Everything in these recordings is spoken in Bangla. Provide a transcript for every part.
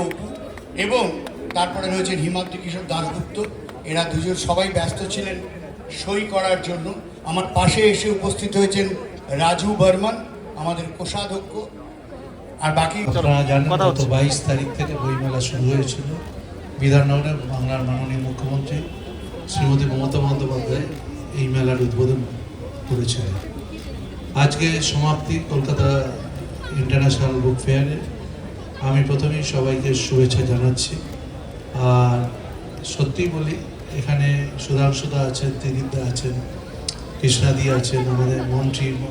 অপু এবং তারপরে রয়েছেন হিমাদ্রি কিশোর দাশগুপ্ত। এরা দুজন সবাই ব্যস্ত ছিলেন সই করার জন্য। আমার পাশে এসে উপস্থিত হয়েছেন রাজু বর্মন, আমাদের কোষাধ্যক্ষ। আর বাকি আপনারা জানেন গত 22 তারিখ থেকে বইমেলা শুরু হয়েছিল বিধাননগরে। বাংলার মাননীয় মুখ্যমন্ত্রী শ্রীমতী মমতা বন্দ্যোপাধ্যায় এই মেলার উদ্বোধন করেছিলেন। আজকে সমাপ্তি কলকাতা ইন্টারন্যাশনাল বুক ফেয়ারে। আমি প্রথমেই সবাইকে শুভেচ্ছা জানাচ্ছি। আর সত্যি বলি, এখানে সুধাংশুদা আছেন, ত্রিদীপদা আছেন, কৃষ্ণাদি আছেন, আমাদের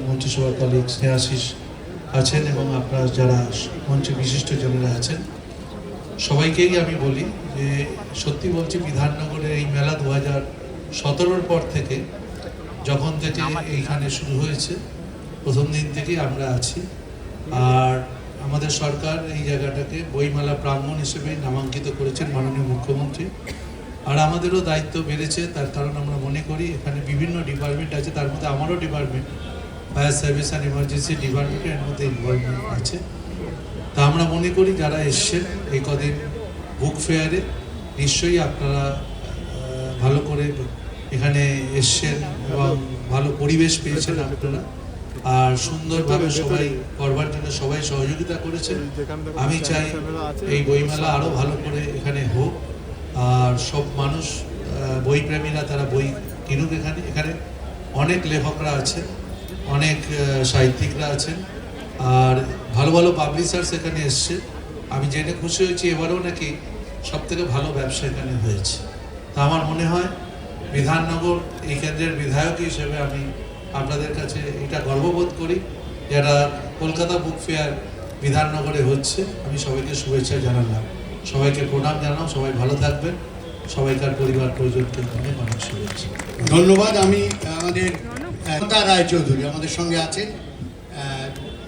মন্ত্রিসভার কলিগ স্নেহাশিস আছেন এবং আপনারা যারা মঞ্চে বিশিষ্ট জনেরা আছেন, সবাইকেই আমি বলি যে সত্যি বলছি, বিধাননগরের এই মেলা 2017 পর থেকে যখন থেকে এইখানে শুরু হয়েছে, প্রথম দিন থেকেই আমরা আছি। আর আমাদের সরকার এই জায়গাটাকে বইমেলা প্রাঙ্গণ হিসেবে নামাঙ্কিত করেছেন মাননীয় মুখ্যমন্ত্রী। আর আমাদেরও দায়িত্ব বেড়েছে, তার কারণ আমরা মনে করি এখানে বিভিন্ন ডিপার্টমেন্ট আছে, তার মধ্যে আমারও department fire service and emergency ডিপার্টমেন্টের মধ্যে ইনভলভমেন্ট আছে। তা আমরা মনে করি যারা এসছেন এই কদিন বুক ফেয়ারে, নিশ্চয়ই আপনারা ভালো করে এখানে এসছেন এবং ভালো পরিবেশ পেয়েছেন আপনারা। আর সুন্দরভাবে সবাই করবার জন্য সবাই সহযোগিতা করেছেন। আমি চাই এই বইমেলা আরও ভালো করে এখানে হোক, আর সব মানুষ বইপ্রেমীরা তারা বই কিনুক। এখানে অনেক লেখকরা আছেন, অনেক সাহিত্যিকরা আছেন, আর ভালো ভালো পাবলিশার্স এখানে এসছে। আমি জেনে খুশি হয়েছি এবারেও নাকি সবথেকে ভালো ব্যবসা এখানে হয়েছে। তা আমার মনে হয় বিধাননগর এই কেন্দ্রের বিধায়ক হিসেবে আমি আপনাদের কাছে এটা গর্ববোধ করি, যারা কলকাতা বুক ফেয়ার বিধাননগরে হচ্ছে। আমি সবাইকে শুভেচ্ছা জানালাম, সবাইকে প্রণাম জানাও। সবাই ভালো থাকবেন, সবাইকার পরিবার পরিজনকে অনেক অনেক শুভেচ্ছা। ধন্যবাদ। আমি আমাদের বিনতা রায়চৌধুরী আমাদের সঙ্গে আছেন,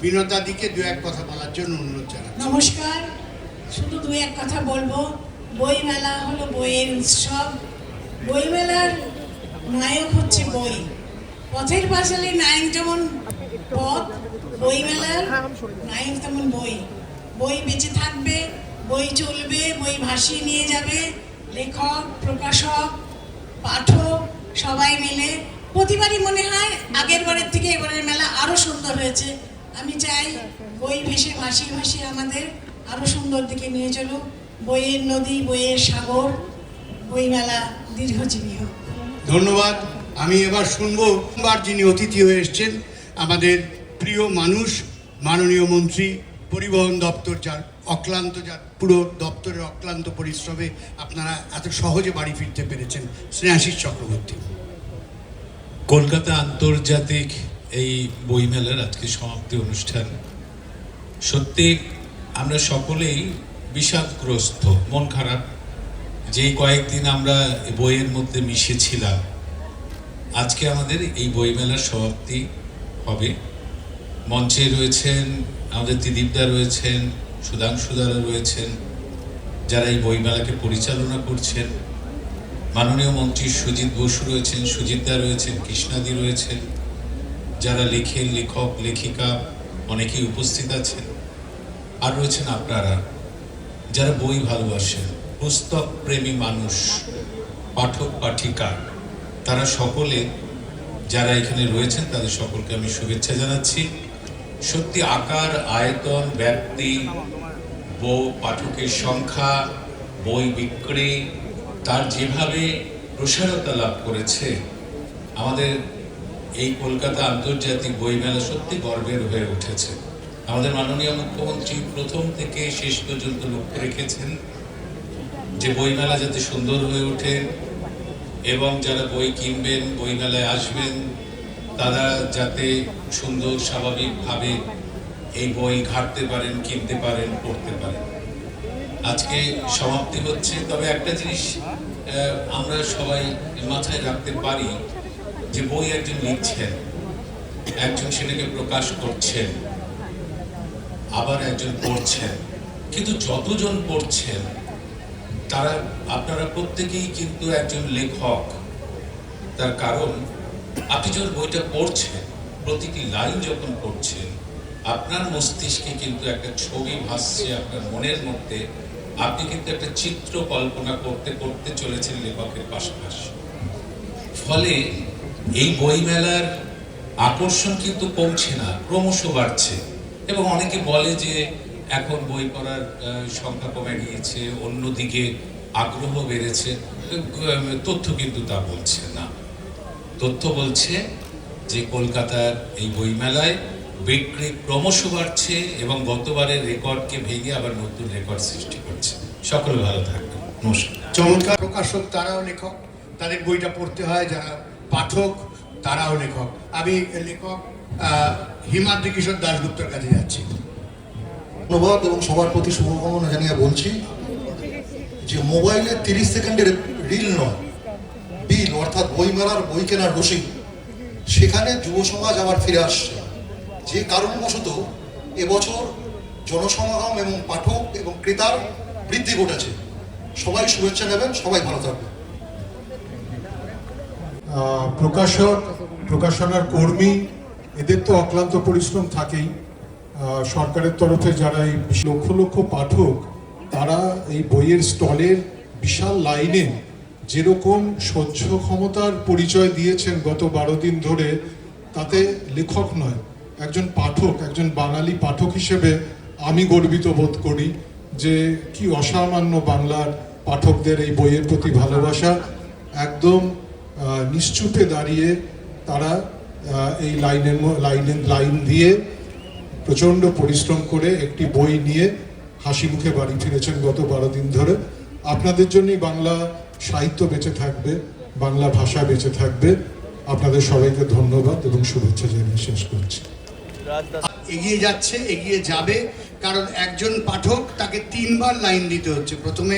বিনতা দিকে দু এক কথা বলার জন্য অনুরোধ জানাচ্ছি। নমস্কার। শুধু দু এক কথা বলবো। বইমেলা হলো বইয়ের উৎসব। বইমেলার নায়ক হচ্ছে বই। পথের পাঁচালী নায়ক যেমন পথ, বইমেলার নায়ক তেমন বই। বই বেঁচে থাকবে, বই চলবে, বই ভাসিয়ে নিয়ে যাবে লেখক, প্রকাশক, পাঠক সবাই মিলে। প্রতিবারই মনে হয় আগের বারের থেকে এবারের মেলা আরও সুন্দর হয়েছে। আমি চাই বই ভেসে ভাসিয়ে ভাসিয়ে আমাদের আরও সুন্দর দিকে নিয়ে চলুক। বইয়ের নদী, বইয়ের সাগর, বইমেলা দীর্ঘজীবী হোক। ধন্যবাদ। আমি এবার শুনবো যিনি অতিথি হয়ে এসছেন, আমাদের প্রিয় মানুষ, মাননীয় মন্ত্রী, পরিবহন দপ্তর, যার পুরো দপ্তরের অক্লান্ত পরিশ্রমে আপনারা এত সহজে বাড়ি ফিরতে পেরেছেন, স্নেহাশিস চক্রবর্তী। কলকাতা আন্তর্জাতিক এই বইমেলার আজকে সমাপ্তি অনুষ্ঠান। সত্যি আমরা সকলেই বিষাদগ্রস্ত, মন খারাপ। যে কয়েকদিন আমরা বইয়ের মধ্যে মিশেছিলাম, আজকে আমাদের এই বইমেলার সমাপ্তি হবে। মঞ্চে রয়েছেন আমাদের ত্রিদীপদা, রয়েছেন সুধাংশুদারা, রয়েছেন যারা এই বইমেলাকে পরিচালনা করছেন। মাননীয় মন্ত্রী সুজিত বসু রয়েছেন, সুজিতদা রয়েছেন, কৃষ্ণাদি রয়েছেন, যারা লেখেন, লেখক লেখিকা অনেকেই উপস্থিত আছেন। আর রয়েছেন আপনারা যারা বই ভালোবাসেন, পুস্তক প্রেমী মানুষ, পাঠক পাঠিকা, তারা সকলে যারা এখানে রয়েছেন তাদের সকলকে আমি শুভেচ্ছা জানাচ্ছি। সত্যি আকার, আয়তন, ব্যাপ্তি, পাঠকের সংখ্যা, বই বিক্রি, তার যেভাবে প্রসারতা লাভ করেছে, আমাদের এই কলকাতা আন্তর্জাতিক বইমেলা সত্যি গর্বের হয়ে উঠেছে। আমাদের মাননীয় মুখ্যমন্ত্রী প্রথম থেকে শেষ পর্যন্ত লক্ষ্য রেখেছেন যে বইমেলা যাতে সুন্দর হয়ে ওঠে এবং যারা বই কিনবেন, বইমেলায় আসবেন, তারা যাতে সুন্দর স্বাভাবিকভাবে এই বই ঘাঁটতে পারেন, কিনতে পারেন, পড়তে পারেন। আজকে সমাপ্তি হচ্ছে, তবে একটা জিনিস আমরা সবাই মাথায় রাখতে পারি যে বই একজন লিখছেন, একজন সেটাকে প্রকাশ করছেন, আবার একজন পড়ছেন। কিন্তু যতজন পড়ছেন তারা, আপনারা প্রত্যেকেই কিন্তু একজন লেখক। তার কারণ আপনি যখন বইটা পড়ছেন, প্রতিটি লাইন যখন পড়ছেন, আপনার মস্তিষ্কে কিন্তু একটা ছবি ভাসছে আপনার মনের মধ্যে, আপনি কিন্তু একটা চিত্র কল্পনা করতে করতে চলেছেন লেখকের পাশাপাশি। ফলে এই বইমেলার আকর্ষণ কিন্তু কমছে না, ক্রমশ বাড়ছে। এবং অনেকে বলে যে এখন বই পড়ার সংখ্যা কমে গিয়েছে, অন্যদিকে আগ্রহ বেড়েছে। তথ্য কিন্তু তা বলছে না। তথ্য বলছে যে কলকাতার এই বইমেলায় বিক্রি ক্রমশ বাড়ছে এবং গতবারের রেকর্ডকে ভেঙে আবার নতুন রেকর্ড সৃষ্টি করছে। সকলে ভালো থাকবেন, নমস্কার। চমৎকার প্রকাশক তারাও লেখক, তাদের বইটা পড়তে হয়, যারা পাঠক তারাও লেখক। আমি লেখক হিমাদ্রি কিশোর দাশগুপ্তর কাছে যাচ্ছি। ধন্যবাদ এবং সবার প্রতি শুভকামনা জানিয়ে বলছি যে মোবাইলে 30 সেকেন্ডের রিল নয়, বিল অর্থাৎ বইমেলার বই কেনার রসিদ, সেখানে যুব সমাজ আবার ফিরে আসছে। যে কারণবশত এবছর জনসমাগম এবং পাঠক এবং ক্রেতার বৃদ্ধি ঘটেছে। সবাই শুভেচ্ছা নেবেন, সবাই ভালো থাকবেন। প্রকাশক, প্রকাশনার কর্মী, এদের তো অক্লান্ত পরিশ্রম থাকেই। সরকারের তরফে যারা এই লক্ষ লক্ষ পাঠক, তারা এই বইয়ের স্টলের বিশাল লাইনে যেরকম সহ্য ক্ষমতার পরিচয় দিয়েছেন গত 12 দিন ধরে, তাতে লেখক নয়, একজন পাঠক, একজন বাঙালি পাঠক হিসেবে আমি গর্বিত বোধ করি যে কি অসামান্য বাংলার পাঠকদের এই বইয়ের প্রতি ভালোবাসা। একদম নিশ্চুপে দাঁড়িয়ে তারা এই লাইন দিয়ে প্রচণ্ড পরিশ্রম করে একটি বই নিয়ে হাসি মুখে বাড়ি ফিরেছেন গত 12 দিন ধরে। আপনাদের জন্যই বাংলা সাহিত্য বেঁচে থাকবে, বাংলা ভাষা বেঁচে থাকবে। আপনাদের সবাইকে ধন্যবাদ এবং শুভেচ্ছা জানিয়ে শেষ করছি। এগিয়ে যাচ্ছে, এগিয়ে যাবে, কারণ একজন পাঠক তাকে 3 বার লাইন দিতে হচ্ছে। প্রথমে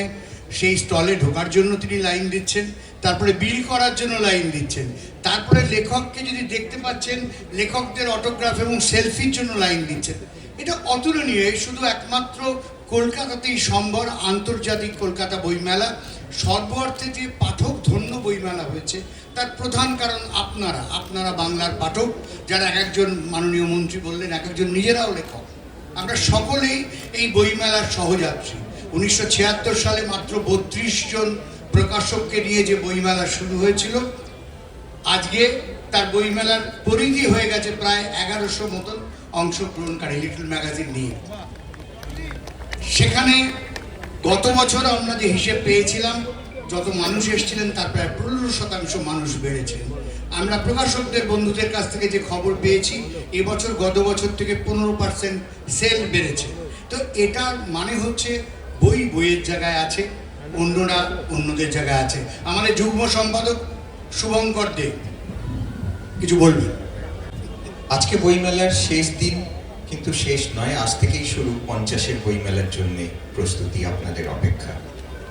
সেই স্টলে ঢোকার জন্য তিনি লাইন দিচ্ছেন, তারপরে বিল করার জন্য লাইন দিচ্ছেন, তারপরে লেখককে যদি দেখতে পাচ্ছেন লেখকদের অটোগ্রাফ এবং সেলফির জন্য লাইন দিচ্ছেন। এটা অতুলনীয়। শুধু একমাত্র কলকাতাতেই সম্ভব। আন্তর্জাতিক কলকাতা বইমেলা সর্ব অর্থে যে পাঠক ধন্য বইমেলা হয়েছে, তার প্রধান কারণ আপনারা বাংলার পাঠক, যারা এক একজন মাননীয় মন্ত্রী বললেন, এক একজন নিজেরাও লেখক। আমরা সকলেই এই বইমেলার সহযাত্রী। 1976 সালে মাত্র 32 জন প্রকাশককে নিয়ে যে বইমেলা শুরু হয়েছিল, আজকে তার বইমেলার পরিধি হয়ে গেছে প্রায় 1100 মতন অংশগ্রহণকারী লিটল ম্যাগাজিন নিয়ে। সেখানে গত বছর আমরা যে হিসেব পেয়েছিলাম, যত মানুষ এসেছিলেন তার প্রায় 15% মানুষ বেড়েছেন। আমরা প্রকাশকদের বন্ধুদের কাছ থেকে যে খবর পেয়েছি, এবছর গত বছর থেকে 15% সেল বেড়েছে। তো এটার মানে হচ্ছে বইয়ের জায়গায় আছে, অন্যরা অন্যদের জায়গায় আছে। আমাদের যুগ্ম সম্পাদক শুভঙ্কর দে কিছু বলবেন। আজকে বইমেলার শেষ দিন, কিন্তু শেষ নয়, আজ থেকেই শুরু 50-এর বইমেলার জন্য প্রস্তুতি, আপনাদের অপেক্ষা।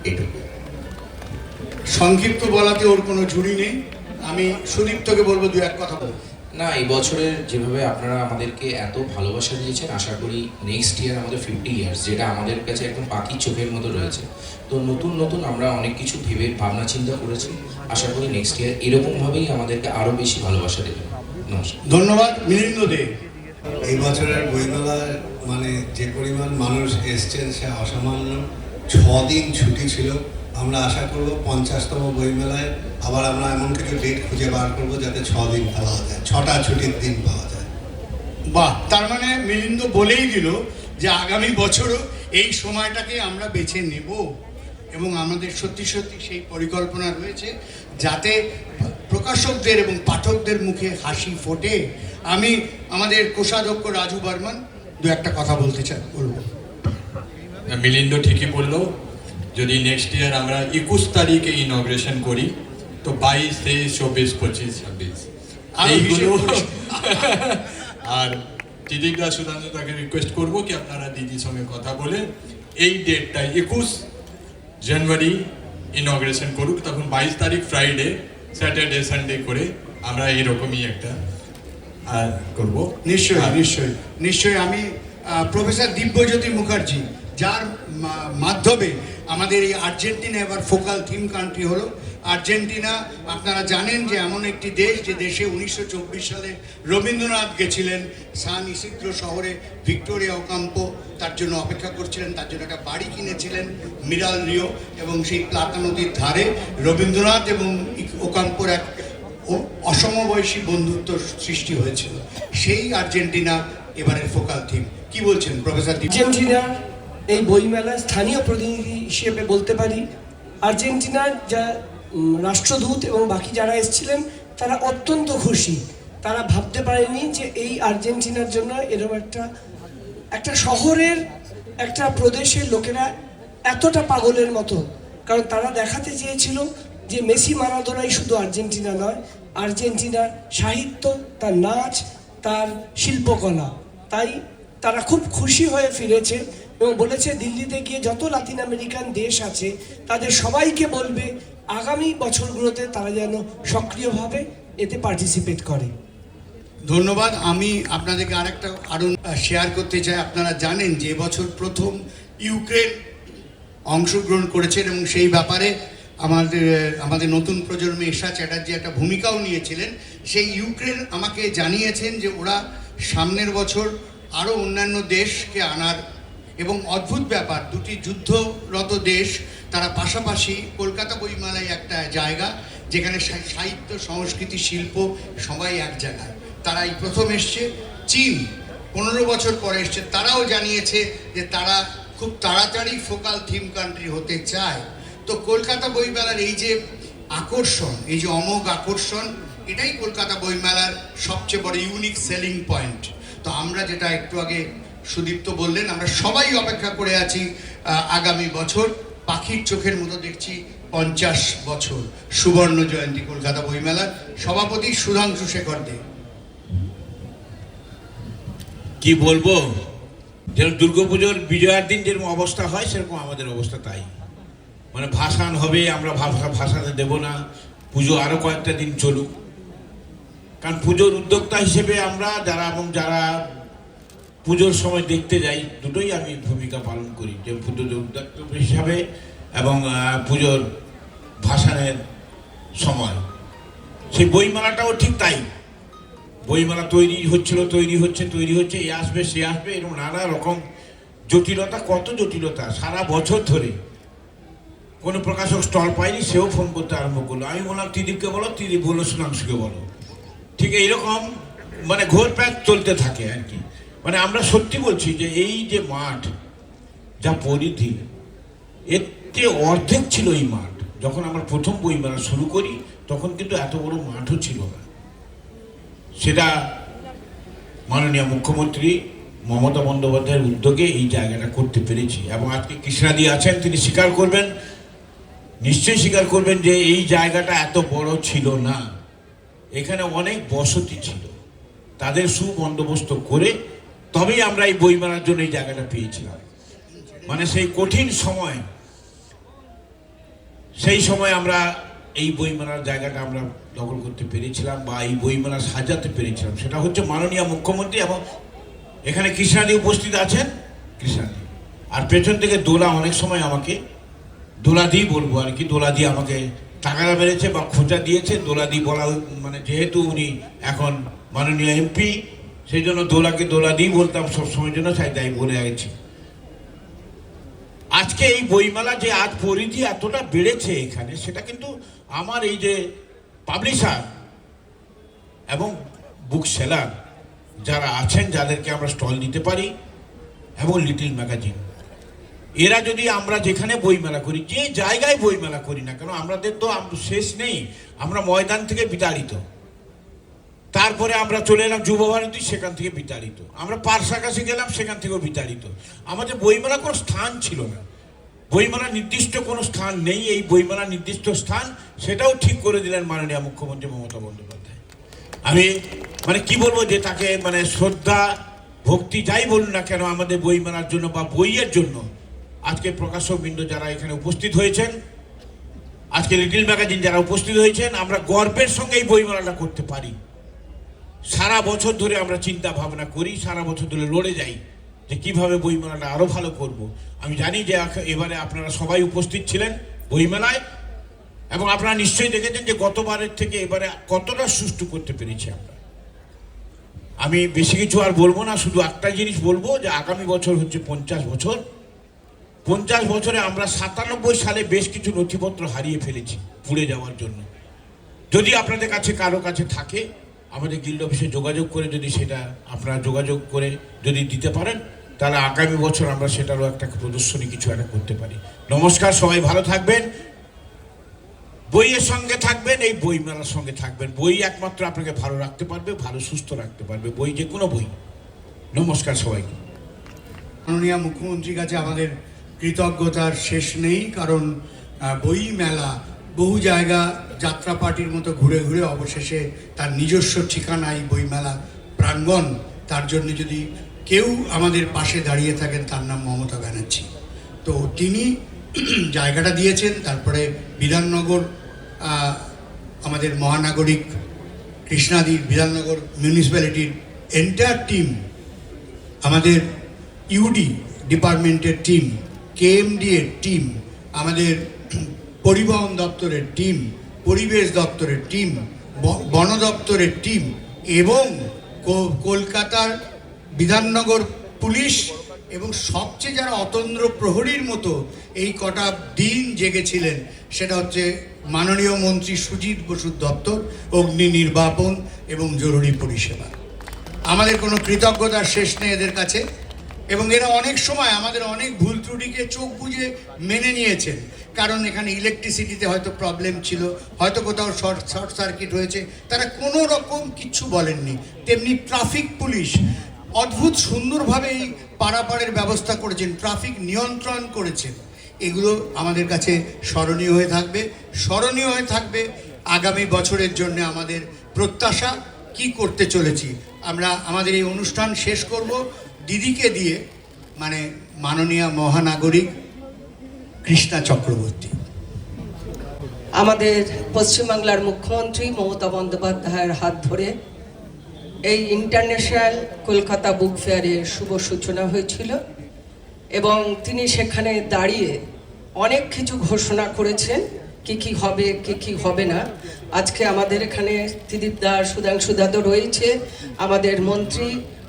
এটুকু। সংক্ষিপ্ত বলাতে ওর কোনো ঝুড়ি নেই। আমি সুদীপ্তকে বলবো 2-1 কথা বলবো। না, এই বছরের যেভাবে আপনারা আমাদেরকে এত ভালোবাসা দিয়েছেন, আশা করি নেক্সট ইয়ার আমাদের 50 ইয়ার্স, যেটা আমাদের কাছে একদম পাখির চোখের মতো রয়েছে। তো নতুন আমরা অনেক কিছু ভেবে ভাবনা চিন্তা করেছি। আশা করি নেক্সট ইয়ার এরকমভাবেই আমাদেরকে আরও বেশি ভালোবাসা দেবেন। নমস্কার। ধন্যবাদ। মিলিন্দ দে। এই বছরের বইমেলায় মানে যে পরিমাণ মানুষ এসছেন সে অসামান্য। 6 দিন ছুটি ছিল। আমরা আশা করব 50তম বইমেলায় আবার আমরা এমন কিছু ডেট খুঁজে বার করব যাতে 6 দিন পাওয়া যায়, 6টা ছুটির দিন পাওয়া যায়। বাহ, তার মানে মিলিন্দ বলেই দিল যে আগামী বছরও এই সময়টাকে আমরা বেছে নেব এবং আমাদের সত্যি সেই পরিকল্পনা রয়েছে যাতে প্রকাশকদের এবং পাঠকদের মুখে হাসি ফোটে। আমি আমাদের কোষাধ্যক্ষ রাজু বর্মন 2-1 কথা বলতে বলবো। মিলিন্দ ঠিকই বললো, যদি নেক্সট ইয়ার আমরা 21 তারিখে ইনগ্রেশন করি তো 22, 23, 24, 25, 26 এইগুলো। আর দিদিরা সুধান্ত তাকে রিকোয়েস্ট করবো কি আপনারা দিদির সঙ্গে কথা বলে এই ডেটটা 21 জানুয়ারি ইনগ্রেশন করুক। তখন 22 তারিখ ফ্রাইডে, স্যাটারডে, সানডে করে আমরা এরকমই একটা করবো। নিশ্চয়ই। আমি প্রফেসর দিব্যজ্যোতি মুখার্জি, যার মাধ্যমে আমাদের এই আর্জেন্টিনা এবার ফোকাল থিম কান্ট্রি হলো, আর্জেন্টিনা আপনারা জানেন যে এমন একটি দেশ যে দেশে 1924 সালে রবীন্দ্রনাথ গেছিলেন সান ইসিদ্রো শহরে, ভিক্টোরিয়া ওকাম্পো তার জন্য অপেক্ষা করছিলেন, তার জন্য একটা বাড়ি কিনেছিলেন মিরাল রিও, এবং সেই প্লাতা নদীর ধারে রবীন্দ্রনাথ এবং ওকাম্পোর এক অসমবয়সী বন্ধুত্ব সৃষ্টি হয়েছিল। সেই আর্জেন্টিনা এবারের ফোকাল থিম। কি বলছেন প্রফেসর? আর্জেন্টিনার এই বইমেলার স্থানীয় প্রতিনিধি হিসেবে বলতে পারি, আর্জেন্টিনার যা রাষ্ট্রদূত এবং বাকি যারা এসেছিলেন তারা অত্যন্ত খুশি। তারা ভাবতে পারেনি যে এই আর্জেন্টিনার জন্য এরকম একটা শহরের একটা প্রদেশের লোকেরা এতটা পাগলের মতো, কারণ তারা দেখাতে চেয়েছিল যে মেসি মারাদোনাই শুধু আর্জেন্টিনা নয়, আর্জেন্টিনার সাহিত্য, তার নাচ, তার শিল্পকলা। তাই তারা খুব খুশি হয়ে ফিরেছে এবং বলেছে দিল্লিতে গিয়ে যত লাতিন আমেরিকান দেশ আছে তাদের সবাইকে বলবে আগামী বছরগুলোতে তারা যেন সক্রিয়ভাবে এতে পার্টিসিপেট করে। ধন্যবাদ। আমি আপনাদেরকে আরও শেয়ার করতে চাই। আপনারা জানেন যে এবছর প্রথম ইউক্রেন অংশগ্রহণ করেছেন এবং সেই ব্যাপারে আমাদের নতুন প্রজন্মে ঈশা চ্যাটার্জি একটা ভূমিকাও নিয়েছিলেন। সেই ইউক্রেন আমাকে জানিয়েছেন যে ওরা সামনের বছর আরও অন্যান্য দেশকে আনার, এবং অদ্ভুত ব্যাপার, দুটি যুদ্ধরত দেশ তারা পাশাপাশি কলকাতা বইমেলায় একটা জায়গা যেখানে সাহিত্য, সংস্কৃতি, শিল্প সবাই এক জায়গায়। তারা এই প্রথম এসছে। চীন 15 বছর পরে এসছে, তারাও জানিয়েছে যে তারা খুব তাড়াতাড়ি ফোকাল থিম কান্ট্রি হতে চায়। তো কলকাতা বইমেলার এই যে আকর্ষণ, এই যে অমোঘ আকর্ষণ, এটাই কলকাতা বইমেলার সবচেয়ে বড় ইউনিক সেলিং পয়েন্ট। তো আমরা যেটা একটু আগে সুদীপ্ত বললেন, আমরা সবাই অপেক্ষা করে আছি আগামী বছর। পাখির চোখের মতো দেখছি 50 বছর সুবর্ণ জয়ন্তী কলকাতা বইমেলার। সভাপতি সুধাংশু শেখর দে। কি বলবো, যেরকম দুর্গাপুজোর বিজয়ার দিন যেরকম অবস্থা হয় সেরকম আমাদের অবস্থা তাই। মানে ভাসান হবে, আমরা ভাসাতে দেব না, পুজো আরো কয়েকটা দিন চলুক। কারণ পুজোর উদ্যোক্তা হিসেবে আমরা যারা পুজোর সময় দেখতে যাই, দুটোই আমি ভূমিকা পালন করি, যে পুজোর উদ্যোক্তা হিসাবে এবং পুজোর ভাসানের সময়। সেই বইমেলাটাও ঠিক তাই। বইমেলা তৈরি হচ্ছে, এ আসবে সে আসবে, এরকম নানা রকম জটিলতা, কত জটিলতা সারা বছর ধরে। কোনো প্রকাশক স্টল পাইনি, সেও ফোন করতে আরম্ভ করলো। আমি বললাম ত্রিদীপকে বলো, ত্রিদীপ বললো সুধাংশুকে বলো। ঠিক এইরকম মানে ঘোরপ্যাচ চলতে থাকে আর কি। মানে আমরা সত্যি বলছি যে এই যে মাঠ, যা পরিধি, এতে অর্ধেক ছিল এই মাঠ। যখন আমরা প্রথম বইমেলা শুরু করি তখন কিন্তু এত বড় মাঠও ছিল না। সেটা মাননীয় মুখ্যমন্ত্রী মমতা বন্দ্যোপাধ্যায়ের উদ্যোগে এই জায়গাটা করতে পেরেছি। এবং আজকে কৃষ্ণাদি আছেন, তিনি স্বীকার করবেন, নিশ্চয়ই স্বীকার করবেন যে এই জায়গাটা এত বড় ছিল না। এখানে অনেক বসতি ছিল, তাদের সুবন্দোবস্ত করে তবেই আমরা এই বইমেলার জন্য এই জায়গাটা পেয়েছিলাম। মানে সেই কঠিন সময়, সেই সময় আমরা এই বইমেলার জায়গাটা আমরা দখল করতে পেরেছিলাম বা এই বইমেলা সাজাতে পেরেছিলাম। সেটা হচ্ছে মাননীয় মুখ্যমন্ত্রী, এবং এখানে কৃষ্ণাদি উপস্থিত আছেন, কৃষ্ণাদি। আর পেছন থেকে দোলা অনেক সময় আমাকে, দোলা দিয়ে বলবো আর কি, দোলা দিয়ে আমাকে টাকাটা মেরেছে বা খোঁচা দিয়েছে। দোলা দিয়ে বলা, মানে যেহেতু উনি এখন মাননীয় এমপি, সেই জন্য দোলাকে দোলা দিয়ে বলতাম সবসময়ের জন্য, তাই বলে গেছি। আজকে এই বইমেলা যে আজ পরিধি এতটা বেড়েছে এখানে, সেটা কিন্তু আমার এই যে পাবলিশার এবং বুক সেলার যারা আছেন, যাদেরকে আমরা স্টল দিতে পারি, এবং লিটল ম্যাগাজিন, এরা যদি আমরা যেখানে বইমেলা করি, যে জায়গায় বইমেলা করি না কেন, আমাদের তো শেষ নেই। আমরা ময়দান থেকে বিতাড়িত, তারপরে আমরা চলে এলাম যুবভারতী, সেখান থেকে বিতাড়িত, আমরা পারসাকাশি গেলাম, সেখান থেকেও বিতাড়িত। আমাদের বইমেলা কোনো স্থান ছিল না, বইমেলার নির্দিষ্ট কোনো স্থান নেই। এই বইমেলার নির্দিষ্ট স্থান সেটাও ঠিক করে দিলেন মাননীয় মুখ্যমন্ত্রী মমতা বন্দ্যোপাধ্যায়। আমি মানে কি বলবো, যে তাকে মানে শ্রদ্ধা ভক্তি যাই বলুন না কেন আমাদের বইমেলার জন্য বা বইয়ের জন্য। আজকে প্রকাশক বৃন্দ যারা এখানে উপস্থিত হয়েছেন, আজকে লিটল ম্যাগাজিন যারা উপস্থিত হয়েছেন, আমরা গর্বের সঙ্গে এই বইমেলাটা করতে পারি। সারা বছর ধরে আমরা চিন্তা ভাবনা করি, সারা বছর ধরে লড়ে যাই যে কিভাবে বইমেলাটা আরো ভালো করব। আমি জানি যে এবারে আপনারা সবাই উপস্থিত ছিলেন বইমেলায়, এবং আপনারা নিশ্চয়ই দেখেছেন যে গতবারের থেকে এবারে কতটা সুষ্ঠু করতে পেরেছি আমরা। আমি বেশি কিছু আর বলবো না, শুধু একটা জিনিস বলবো যে আগামী বছর হচ্ছে 50 বছর। 50 বছরে আমরা 97 সালে বেশ কিছু নথিপত্র হারিয়ে ফেলেছি পুড়ে যাওয়ার জন্য। যদি আপনাদের কাছে কারো কাছে থাকে, আমাদের গিল্ড অফিসে যোগাযোগ করে যদি সেটা আপনারা যোগাযোগ করে যদি দিতে পারেন, তাহলে আগামী বছর আমরা সেটারও একটা প্রদর্শনী কিছু একটা করতে পারি। নমস্কার, সবাই ভালো থাকবেন, বইয়ের সঙ্গে থাকবেন, এই বই মেলার সঙ্গে থাকবেন। বই একমাত্র আপনাকে ভালো রাখতে পারবে, ভালো সুস্থ রাখতে পারবে, বই যে কোনো বই। নমস্কার সবাইকে। মাননীয় মুখ্যমন্ত্রীর কাছে আমাদের কৃতজ্ঞতার শেষ নেই, কারণ বই মেলা বহু জায়গা যাত্রা পার্টির মতো ঘুরে ঘুরে অবশেষে তার নিজস্ব ঠিকানায় বইমেলা প্রাঙ্গণ। তার জন্য যদি কেউ আমাদের পাশে দাঁড়িয়ে থাকেন, তার নাম মমতা ব্যানার্জি। তো তিনি জায়গাটা দিয়েছেন। তারপরে বিধাননগর আমাদের মহানাগরিক কৃষ্ণাদির বিধাননগর মিউনিসিপ্যালিটির এন্টায়ার টিম, আমাদের ইউডি ডিপার্টমেন্টের টিম, কেএমডি এর টিম, আমাদের পরিবহন দপ্তরের টিম, পরিবেশ দপ্তরের টিম, বন দপ্তরের টিম এবং কলকাতার বিধাননগর পুলিশ এবং সবচেয়ে যারা অতন্দ্র প্রহরীর মতো এই কটা দিন জেগেছিলেন, সেটা হচ্ছে মাননীয় মন্ত্রী সুজিত বসুর দপ্তর, অগ্নি নির্বাপন এবং জরুরি পরিষেবা। আমাদের কোনো কৃতজ্ঞতার শেষ নেই এদের কাছে। এবং এরা অনেক সময় আমাদের অনেক ভুল ত্রুটিকে চোখ বুজে মেনে নিয়েছেন, কারণ এখানে ইলেকট্রিসিটিতে হয়তো প্রবলেম ছিল, হয়তো কোথাও শর্ট সার্কিট হয়েছে, তারা কোনো রকম কিচ্ছু বলেননি। তেমনি ট্রাফিক পুলিশ অদ্ভুত সুন্দরভাবে এই পারাপারের ব্যবস্থা করেছেন, ট্রাফিক নিয়ন্ত্রণ করেছেন। এগুলো আমাদের কাছে স্মরণীয় হয়ে থাকবে, স্মরণীয় হয়ে থাকবে আগামী বছরের জন্য আমাদের প্রত্যাশা কি করতে চলেছি। আমরা আমাদের এই অনুষ্ঠান শেষ করব দিদিকে দিয়ে, মানে মাননীয় মহানাগরিক কৃষ্ণা চক্রবর্তী। আমাদের পশ্চিমবাংলার মুখ্যমন্ত্রী মমতা বন্দ্যোপাধ্যায়ের হাত ধরে এই ইন্টারন্যাশনাল কলকাতা বুক ফেয়ারের শুভ সূচনা হয়েছিল এবং তিনি সেখানে দাঁড়িয়ে অনেক কিছু ঘোষণা করেছেন, কি হবে কি হবে না। আজকে আমাদের এখানে ত্রিদীপ দা, সুধাংশু দা তো রয়েছে, আমাদের মন্ত্রী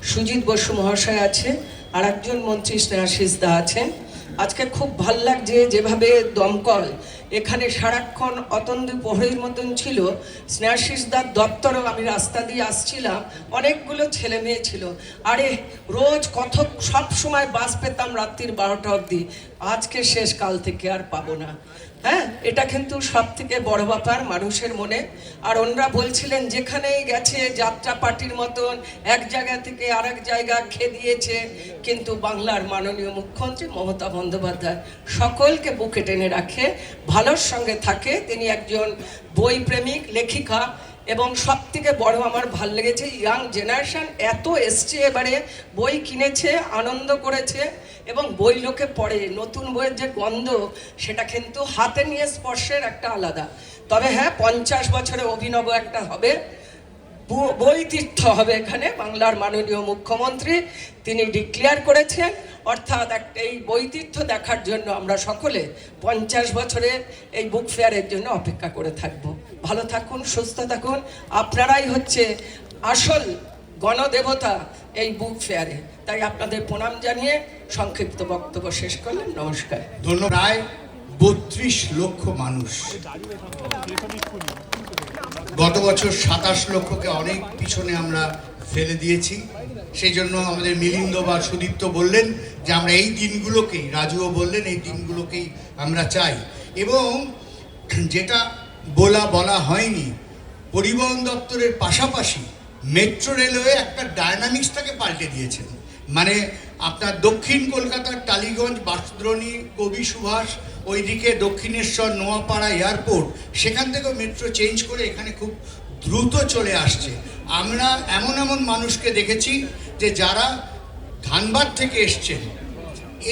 সুজিত বসু মহাশয় আছে, আর একজন মন্ত্রী স্নেহাশিস দা আছেন। আজকে খুব ভাল লাগছে যেভাবে দমকল এখানে সারাক্ষণ অতন্দ্র প্রহরীর মতন ছিল। স্নেহাশিস দার দপ্তরেও আমি রাস্তা দিয়ে আসছিলাম, অনেকগুলো ছেলে মেয়ে ছিল। আরে রোজ সব সময় বাস পেতাম রাত্রির 12টা অবধি, আজকে শেষ, কাল থেকে আর পাবো না। হ্যাঁ, এটা কিন্তু সব থেকে বড় ব্যাপার মানুষের মনে। আর ওনারা বলছিলেন যেখানেই গেছে যাত্রা পার্টির মতন এক জায়গা থেকে আরেক জায়গা খেয়ে দিয়েছে, কিন্তু বাংলার মাননীয় মুখ্যমন্ত্রী মমতা বন্দ্যোপাধ্যায় সকলকে বুকে টেনে রাখে, ভালোর সঙ্গে থাকে। তিনি একজন বই প্রেমিক লেখিকা এবং সব থেকে বড় আমার ভাল লেগেছে ইয়াং জেনারেশন এত এসছে, এবারে বই কিনেছে, আনন্দ করেছে এবং বই লোকে পড়ে। নতুন বইয়ের যে গন্ধ সেটা কিন্তু হাতে নিয়ে স্পর্শের একটা আলাদা। তবে হ্যাঁ, 50 বছরে অভিনব একটা হবে, বই তীর্থ হবে এখানে। বাংলার মাননীয় মুখ্যমন্ত্রী তিনি ডিক্লেয়ার করেছেন, অর্থাৎ এই বই তীর্থ দেখার জন্য আমরা সকলে 50 বছরের এই বুক ফেয়ারের জন্য অপেক্ষা করে থাকব। ভালো থাকুন, সুস্থ থাকুন, আপনারাই হচ্ছে আসল গণদেবতা এই বুক ফেয়ারে। তাই আপনাদের প্রণাম জানিয়ে সংক্ষিপ্ত বক্তব্য শেষ করলেন। নমস্কার। ধন্যবাদ। প্রায় 32 লক্ষ মানুষ, গত বছর 27 লক্ষকে অনেক পিছনে আমরা ফেলে দিয়েছি। সেই জন্য আমাদের মিলিন্দ বা সুদীপ্ত বললেন যে আমরা এই দিনগুলোকেই, রাজুও বললেন এই দিনগুলোকেই আমরা চাই। এবং যেটা বলা হয়নি, পরিবহন দপ্তরের পাশাপাশি মেট্রো রেলওয়ে একটা ডায়নামিক্সটাকে পাল্টে দিয়েছেন। মানে আপনার দক্ষিণ কলকাতার টালিগঞ্জ, বাঁশদ্রোণী, কবি সুভাষ, ওইদিকে দক্ষিণেশ্বর, নোয়াপাড়া এয়ারপোর্ট, সেখান থেকেও মেট্রো চেঞ্জ করে এখানে খুব দ্রুত চলে আসছে। আমরা এমন মানুষকে দেখেছি যে যারা ধানবাদ থেকে এসছেন,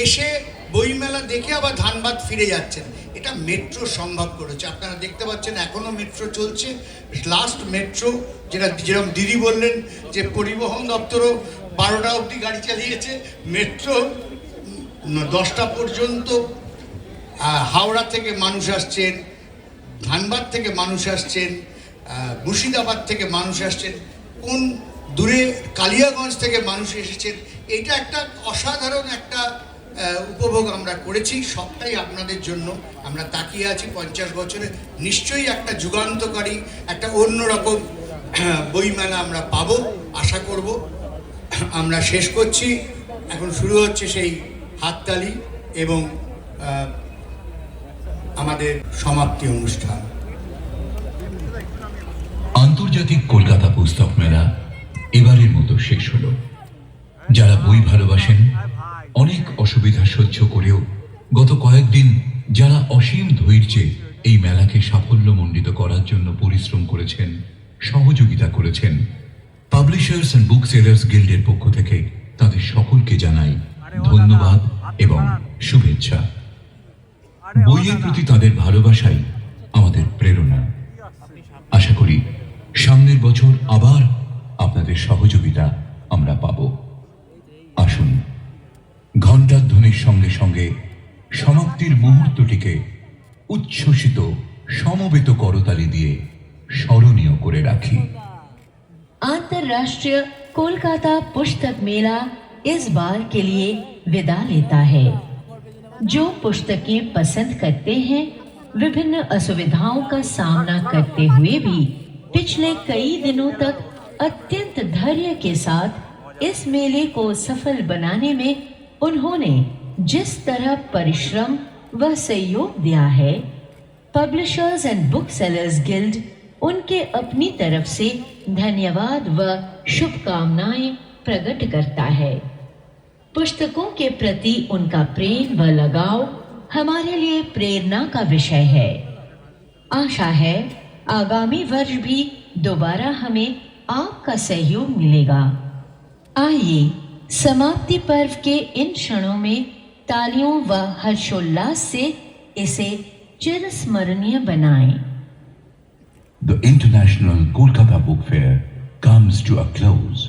এসে বইমেলা দেখে আবার ধানবাদ ফিরে যাচ্ছেন। এটা মেট্রো সম্ভব করেছে। আপনারা দেখতে পাচ্ছেন এখনও মেট্রো চলছে। লাস্ট মেট্রো যেরকম দিদি বললেন যে পরিবহন দপ্তরও 12টা অবধি গাড়ি চালিয়েছে, মেট্রো 10টা পর্যন্ত। হাওড়া থেকে মানুষ আসছেন, ধানবাদ থেকে মানুষ আসছেন, মুর্শিদাবাদ থেকে মানুষ আসছেন, কোন দূরে কালিয়াগঞ্জ থেকে মানুষ এসেছেন। এটা একটা অসাধারণ একটা উপভোগ আমরা করেছি, সবটাই আপনাদের জন্য। আমরা তাকিয়ে আছি 50 বছরে নিশ্চয়ই একটা যুগান্তকারী একটা অন্যরকম বইমেলা আমরা পাবো, আশা করব। আমরা শেষ করছি, এখন শুরু হচ্ছে সেই হাততালি এবং আমাদের সমাপ্তি অনুষ্ঠান। আন্তর্জাতিক কলকাতা পুস্তক মেলা এবারের মতো শেষ হলো। যারা বই ভালোবাসেন, অনেক অসুবিধা সহ্য করেও গত কয়েকদিন যারা অসীম ধৈর্যে এই মেলাকে সাফল্যমণ্ডিত করার জন্য পরিশ্রম করেছেন, সহযোগিতা করেছেন, পাবলিশার্স অ্যান্ড বুক সেলার্স গিল্ডের পক্ষ থেকে তাদের সকলকে জানাই ধন্যবাদ এবং শুভেচ্ছা। বইয়ের প্রতি তাদের ভালোবাসাই আমাদের প্রেরণা। আশা করি সামনের বছর আবার আপনাদের সহযোগিতা আমরা পাব। আসুন ঘণ্টার ধ্বনির সঙ্গে সঙ্গে সমাপ্তির মুহূর্তটিকে উচ্ছ্বসিত সমবেত করতালি দিয়ে স্মরণীয় করে রাখি। अंतर्राष्ट्रीय कोलकाता पुस्तक मेला इस बार के लिए विदा लेता है। जो पुस्तकें पसंद करते हैं, विभिन्न असुविधाओं का सामना करते हुए भी पिछले कई दिनों तक अत्यंत धैर्य के साथ इस मेले को सफल बनाने में उन्होंने जिस तरह परिश्रम व सहयोग दिया है, publishers and book sellers guild उनके अपनी तरफ से धन्यवाद व शुभकामनाएं प्रकट करता है। पुस्तकों के प्रति उनका प्रेम व लगाव हमारे लिए प्रेरणा का विषय है। आशा है आगामी वर्ष भी दोबारा हमें आपका सहयोग मिलेगा। आइए समाप्ति पर्व के इन क्षणों में तालियों व हर्षोल्लास से इसे चिरस्मरणीय बनाएं। The International Kolkata Book Fair comes to a close.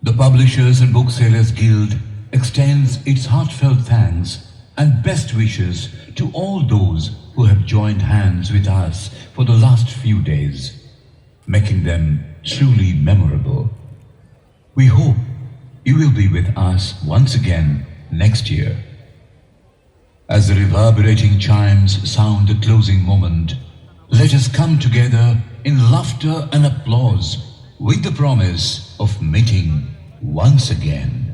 The Publishers and Booksellers Guild extends its heartfelt thanks and best wishes to all those who have joined hands with us for the last few days, making them truly memorable. We hope you will be with us once again next year. As the reverberating chimes sound the closing moment, let us come together in laughter and applause with the promise of meeting once again.